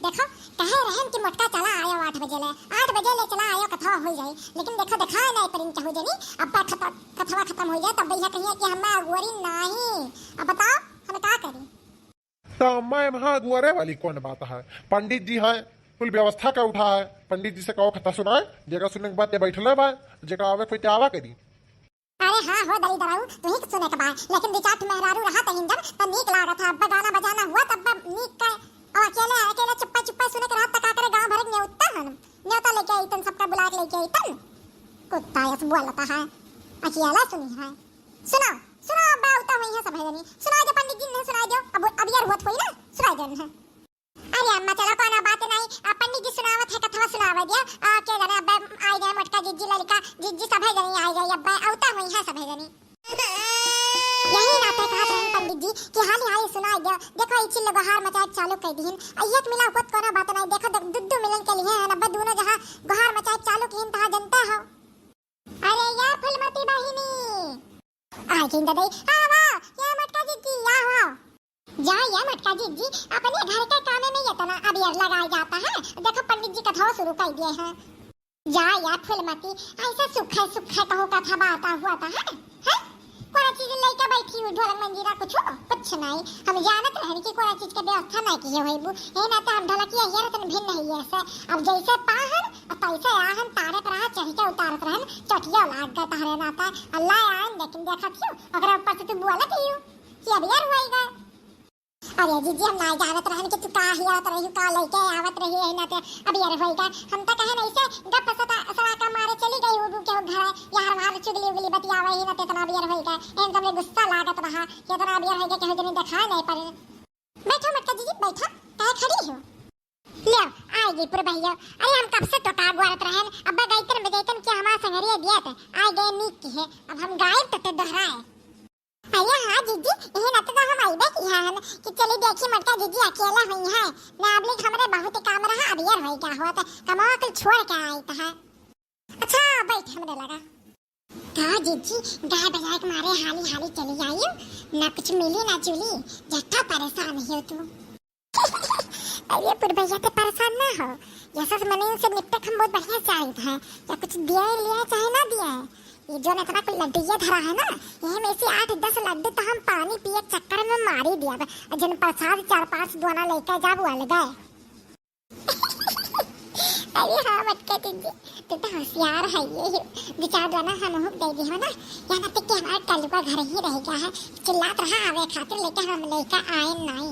देखो कहे रहन कि मोटका चला आयो 8 बजे ले 8 बजे ले चला आयो कथा हो जाए, लेकिन देखो देखा नहीं परिन हो जानी अब कथवा खत्म हो जाए तब भैया कहिए कि हम अगुवरी नहीं। अब बताओ हम क्या करें? तो मैं वहाँ अगुवरे वाली कौन बात है? पंडित जी है, कुल व्यवस्था का उठा है। पंडित जी से कहो कथा सुनाए, जगह सुनने के बाद बैठले बा, जगह आवे कोई आवा करी। अरे हाँ हो दली दराऊ तू ही सुने के बाद, लेकिन विचार मेहरारू रहा तहिन जब तो नीक लागत था। अब गाना बजाना हुआ तब नीक का, और अकेले अकेले चुप्पा चुप्पा सुने के रात तक आकर गांव भर न्योता हन न्योता लेके आई तन सबका बुला के लेके आई तन कुत्ता ये सब बोलता है अकेला सुनी है। सुनो सुनो बाउता हुई है सब है जनी सुना दे पंडित जी ने सुना दो अब यार हुआ थोड़ी ना सुना दे है। अरे अम्मा चलो कोना बात नहीं पंडित जी सुनावत है कथा सुनावा दिया के जरा अब आई गए मोटका जिज्जी ललिका जिज्जी सब है जनी आई गई अब औता हुई है सब है जनी। यही नाते कहा था पंडित जी कि हाली हाली सुना दो। देखो इचिल लोग हार मचाए चालू कर दीन एक मिला उपत कोना बात नहीं। देखो दुद्दू मिलन के लिए है नब्बे दोनों जहां गुहार मचाए चालू की तहां जनता हो। अरे या फुलमती बहिनी आई किन दई आवा या मटका जिज्जी आवा जा या मटका जिज्जी अपने घर के काम में इतना अब यार लगाया जाता है। देखो पंडित जी कथा शुरू कर दिए हैं। जा या फुलमती ऐसा सुखा सुखा कहो कथा बात हुआ था है कोई चीज लेके बैठी हुई ढोलक मंजीरा कुछ नहीं। हम जानत रहनी कि कोई चीज के व्यवस्था नहीं की है बु ए ना तो हम ढोलकिया हेर तन भिन्न नहीं है ऐसे अब जैसे पाहन तैसे आहन तारे पर आ चढ़ के उतारत रहन चटिया लाग गए तहरे नाता अल्लाह आन लेकिन देखा क्यों अगर ऊपर से तू बोला क्यों कि अब यार होएगा। अरे जीजी हम नहीं जानत रहन कि तू का हियात रही का लेके आवत रही है ना तो अब यार होएगा। हम तो कहे नहीं से गप सता का मारे चली गई वो के घर यार वहां चुगली उगली बतियावे ही ना तो इतना अब यार होएगा। इन सब में गुस्सा लागत रहा कि इतना अब यार होएगा कि जने देखा नहीं पर बैठो मटका जीजी बैठो काहे खड़ी हो ले आएगी पूरे भैया। अरे हम कब से टोटा गुआरत रहन अब गईतन बजैतन कि हमारा संगरिया दिया था आ गए नीक की है अब हम गायब तो दोहराए। अरे हाँ जीजी यही ना तो हम आइबे की है कि चली देखी मटका जीजी अकेला हुई है ना अब लेक हमरे बहुत काम रहा अब यार होई क्या हुआ था कमा के छोड़ के आई था। अच्छा बैठ हमरे लगा का जीजी गाय बजाए के मारे हाली हाली चली आई ना कुछ मिली ना चुली जट्टा परेशान हो तू। अरे पर भैया तो परेशान ना हो जैसा मने से निपटे हम बहुत बढ़िया चाहिए था या कुछ दिया लिया चाहे ना दिया ये जो इतना कोई लड्डू धरा है ना यही में से 8-10 लड्डू तो हम पानी पिए चक्कर में मार ही दिया जन प्रसाद 4-5 दोना लेकर जा वो अलग है। अरे हाँ मटका दीदी तू तो होशियार है ये विचार दोना हम हुक दे दी हो ना या ना तो कि हमारा कल का घर ही रह गया है चिल्लात रहा आवे खातिर लेके हम लेकर आए नहीं।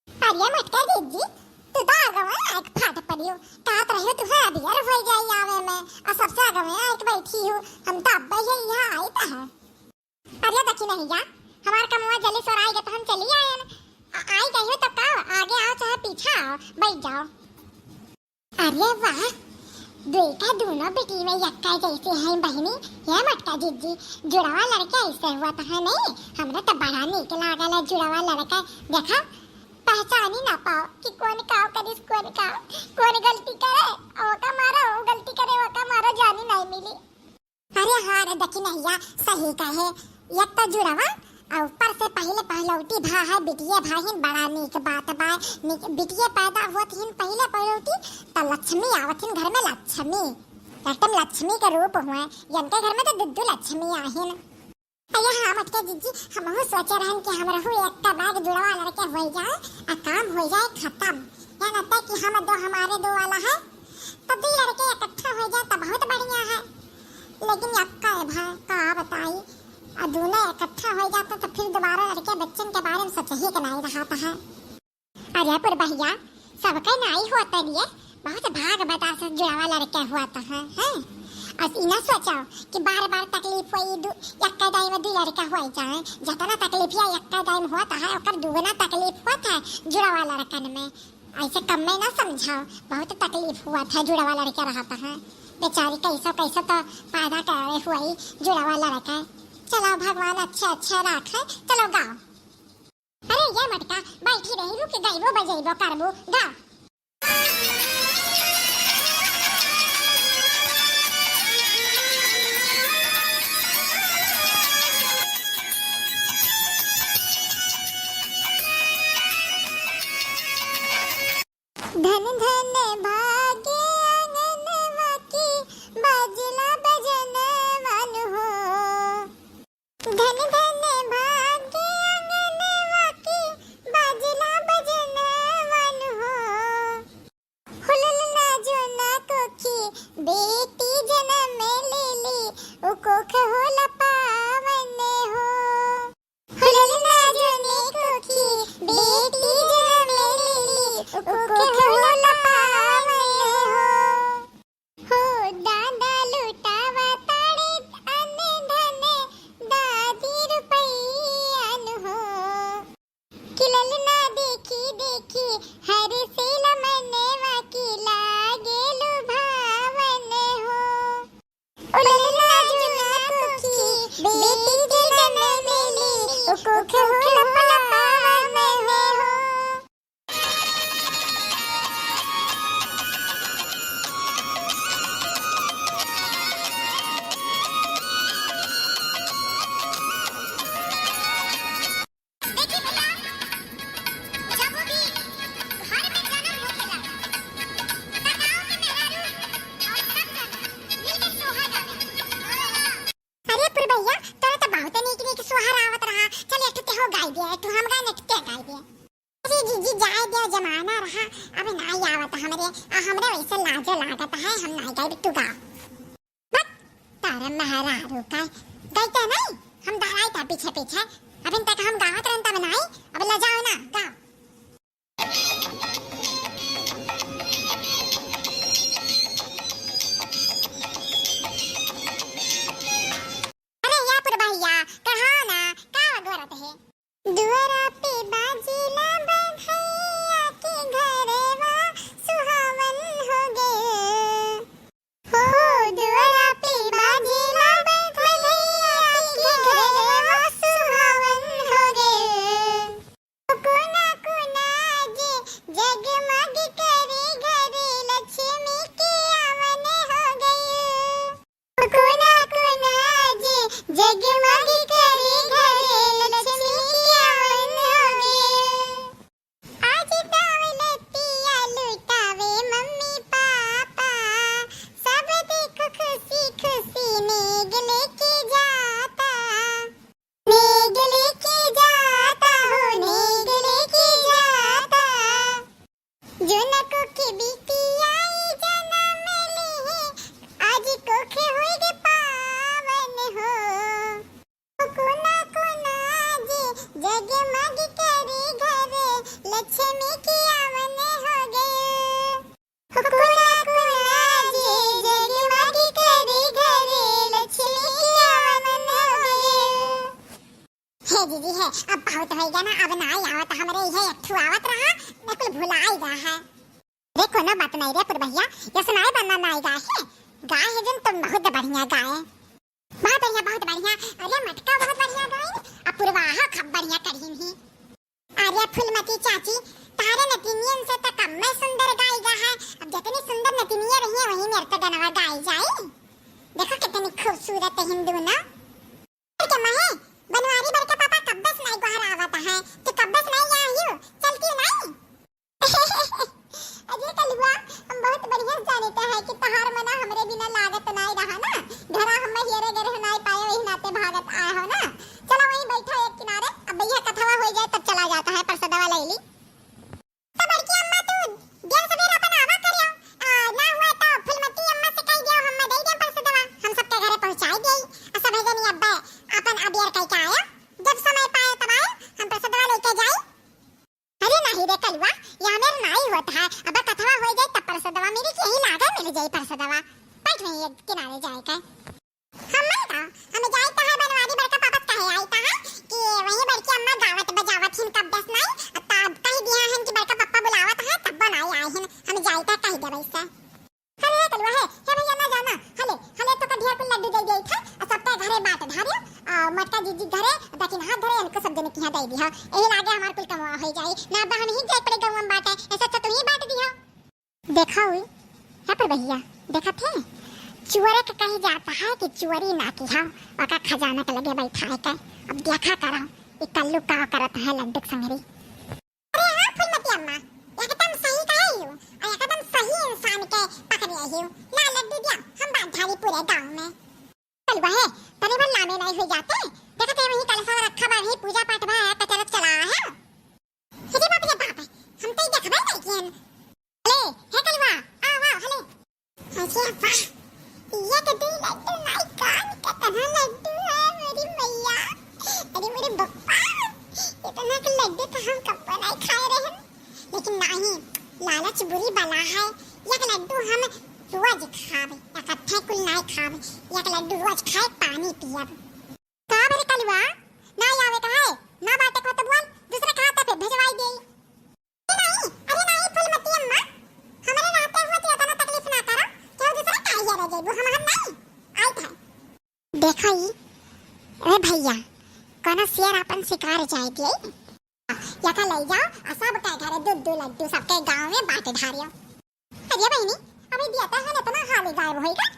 अरे मटका दीदी तू तो आगवा एक फाट पड़ियो कहत रहियो तू है अब यार हो जाई आवे में आ सबसे आगवा एक बैठी हूं हम तो अब ही यहां आई था है। अरे देखी नहीं जा हमार कमवा जल्दी सर आएगा तो हम चली आए आई गई हो तो का आगे आओ चाहे पीछे आओ बैठ जाओ। अरे वाह बेटा दोनों बेटी में यक्का जैसे है बहनी ये मटका जीजी जुड़वा लड़का ऐसे हुआ था नहीं हमने तो बड़ा नीक लागल जुड़वा लड़का देखा पहचानी ना पाओ कि कौन काव करिस कौन गलती करे ओ का मारा वो गलती करे वो का मारा जानी नहीं मिली। अरे हाँ रे देखी नहीं या सही कहे एक तो जुड़वा और ऊपर से पहले पहलौती भा है बिटिया भाहिन बड़ा नीक बात बा बिटिया पैदा हुआ थीन पहले पहलौती तो लक्ष्मी आवथिन घर में लक्ष्मी एकदम लक्ष्मी का रूप हुए इनके घर में तो दुद्दू लक्ष्मी आहिन। अरे हाँ मटका जीजी हम हो सोचे रहन कि हमरा हो एक का बैग जुड़वा लड़के हो जाए आ काम हो जाए खत्म या ना तो कि हम दो हमारे दो वाला है तो दो लड़के इकट्ठा हो जाए तो बहुत बढ़िया है। लेकिन यक्का है भाई का बताई आ दोनों इकट्ठा हो जाते तो फिर दोबारा लड़के बच्चन के बारे में सोच ही के नहीं रहा है। अरे पर भैया सबका नहीं होता लिए बहुत भाग बता से जुड़वा लड़के हुआ था है अब इना सोचो कि बार-बार तकलीफ हुई यक्का दाई में दो लड़का हुआ जाए जितना तकलीफ या यक्का दाई में होता है ओकर दुगना तकलीफ होता है जुड़वा लड़कन में ऐसे कम में ना समझाओ बहुत तकलीफ हुआ था जुड़वा लड़का रहता है बेचारी कैसा कैसा तो पैदा करे हुई जुड़वा लड़का। चलो भगवान अच्छा अच्छा रखे चलो गाओ। अरे ये मटका बैठी रही रुक गईबो बजैबो करबो गाओ। धन धन भाग्य अंगनवा की बाजला बजन वन हो धन धन भाग्य अंगनवा की बाजला बजन वन हो हुलना जो ना कोखी बेटी जन्म ले ली ओ कोख हो लपावन हो हुलना जो ने कोखी बेटी जन्म ले ली ओ कोख हो लपावन हो दादा लुटावा ताड़े अन धन दादी रुपैयान हो किलल ना देखी देखी हर से लमनवा की लागे लुभावन हो उलना जुना कोखी बेटी जन्म ले ली ओ कोख हो लपावन हो देखिए भैया जब वो भी घर में जन्म होखेला त गांव के मेहरारू और सब जन मिलके सोहा गावे अरे पुर भैया तोरा त बहुत नीक नीक सोहर आवत रहा चल एक ठे हो गाय दे एक हम गाय एक ठे गाय दे जी जी जी जाए दे जमाना रहा अब नहीं आवत हमरे हमरे वैसे लाजो लागत है हम नहीं गाय तू गा बट तारा मेहरारू का गायता नहीं हम दाराई था पीछे पीछे अभी तक हम गावत रहन तब नहीं अब ला जाओ ना गाओ अरे या पुर भैया कहा ना का गोरत है दुआरा पे बाजीला बधैया के घरवा सुहावन हो गए हो दुआरा पे बाजीला बधैया के घरवा सुहावन हो गए कोना कोना जे जगमग करे घरे लक्ष्मी के आवन हो गए कोना कोना जे जगमग करे घरे लक्ष्मी के आवन हो गए आज दौलतिया लुटावे मम्मी पापा सब देखो खुशी खुशी नेग लेके जाता नेग लेके जाता हो नेग लेके जाता जुनको की बीती आई जन्म ले आज कोख होइगे पावन हो कोना कोना जे जगमग करे घरे लक्ष्मी की आवन हो गए कोना कोना जे जगमग करे घरे लक्ष्मी की आवन हो गए हे दीदी है अब बहुत हो गया ना अब ना आवत हमरे ये अथु आवत रहा बिल्कुल भुलाई गया है रे कोनो बात नहीं रे पुर भैया ये सुनाई बनना नहीं गाय है जन तुम बहुत बढ़िया गाय बहुत बढ़िया अरे मटका बहुत बढ़िया गाय अब पुरवाह खब बढ़िया करहिन ही अरे फूलमती चाची तारे नतिनियन से तो कम में सुंदर गाय गा है अब जितनी सुंदर नतिनियां रही है वही मेरे तो गनवा गाय जाए देखो कितनी खूबसूरत हिंदू ना के महे बनवारी बड़का पापा कब्बस नहीं गोहर आवत है तो कब्बस नहीं आयु चलती नहीं अजय कलुआ हम बहुत बढ़िया जानते हैं कि तहार मना हमरे बिना लागत नहीं रहा ना घरा हम हेरे गरे नहीं पाए वही नाते भागत आए हो ना चलो वहीं बैठो एक किनारे अब भैया कथवा हो जाए तब चला जाता है पर सदवा ले ली तो बड़की अम्मा तू देर सवेर अपन आवा करियो ना हुआ तो फुलमती अम्मा से कह दियो हम दे दे पर सदवा हम सबके घरे पहुंचाई देई सब जनी अब्बा अपन अबियर कह के आया जब समय पाए तब आए हम पर सदवा लेके जाई अरे नहीं रे कलुआ यहाँ मेरा नहीं होता है अब कथवा हो जाए तब पर सदवा मेरी यही लागे मिल जाए पर सदवा बैठ वहीं एक किनारे जाए का हम नहीं था हमें जाए है बनवारी बड़का पापा कहे आई था कि वहीं बड़की अम्मा गावत बजावत हिन कब दस नहीं तब कह दिया हन कि बड़का पापा बुलावत है तब बनाई आए हन हम जाए था कह दे वैसे अरे कलुआ है भैया ना जाना हले हले तो कढ़िया को लड्डू दे गई था और सबके घरे बात धारियो मटका जीजी घरे बाकी हाथ धरे इनको सब जने किया दे दिया यही लागे हमार कुल कमवा हो जाए ना अब हम ही जाए पड़े गवम बाटे ऐसा तो ही बांट दिया देखा हुई है पर भैया देखा थे चुअरे का कहीं जाता है कि चुअरी ना की हाँ और खजाना के लगे बैठा है अब देखा करो ये कल्लू का करत है लड्डू संगरी अरे हाँ फुलमती अम्मा एकदम सही कहे ही ला लड्डू दिया हम बांट धारी पूरे गांव में कलवा है तने भर लामे नहीं हो जाते देखते वही कलसा रखा बा वही पूजा पाठ बा कचरत चला है हे बाप रे बाप हम तो देखबे नहीं किन ले हे कलवा आ वाह हले अच्छा वाह ये कदे लड्डू नहीं कान का तना लड्डू है मेरी मैया अरे मेरे बप्पा इतना के लड्डू तो हम कब नहीं खाए रहे लेकिन नहीं लालच बुरी बला है एक लड्डू हम रोज खावे इकट्ठे कुल नहीं खावे एक लड्डू रोज खाए पानी पियब का बरे कलवा ना आवे का है ना बाटे को तो बोल दूसरे खाता पे भेजवाई दे नहीं अरे नहीं फूलमती अम्मा हमारे रहते हुए तो इतना तकलीफ ना करो क्यों दूसरा काया रह जाइबो हम नहीं आई था देखो ई अरे भैया कोना शेर अपन शिकार जाए दिए या का ले जाओ आ सब के घरे दूध लड्डू सबके गांव में बांट धारियो अरे बहनी अबे दिया है ना इतना हाली गायब होएगा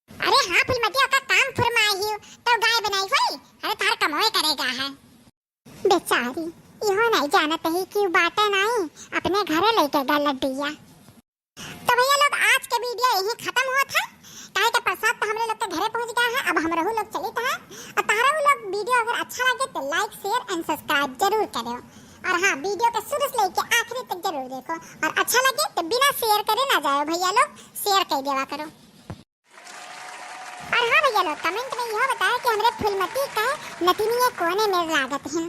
अरे हां फुलमती का काम फरमाई ही तो गाय बनाई होई अरे तार कमाए करेगा है बेचारी इहो नहीं जानत है कि बाटे नहीं अपने घरे लेके गल लड्डूया तो भैया लोग आज के वीडियो यही खत्म होत है काहे का प्रसाद तो हमरे लोग के घरे पहुंच गया है अब हम रहू लोग चलित है और तारा लोग वीडियो अगर अच्छा लगे तो लाइक शेयर एंड सब्सक्राइब जरूर करो और हाँ वीडियो के शुरू से लेके आखिरी तक जरूर देखो और अच्छा लगे तो बिना शेयर करे ना जाओ भैया लोग शेयर कर देवा करो और हाँ भैया लोग कमेंट में यह बताया कि हमरे फुलमती का नतिनिया कोने में लागत है।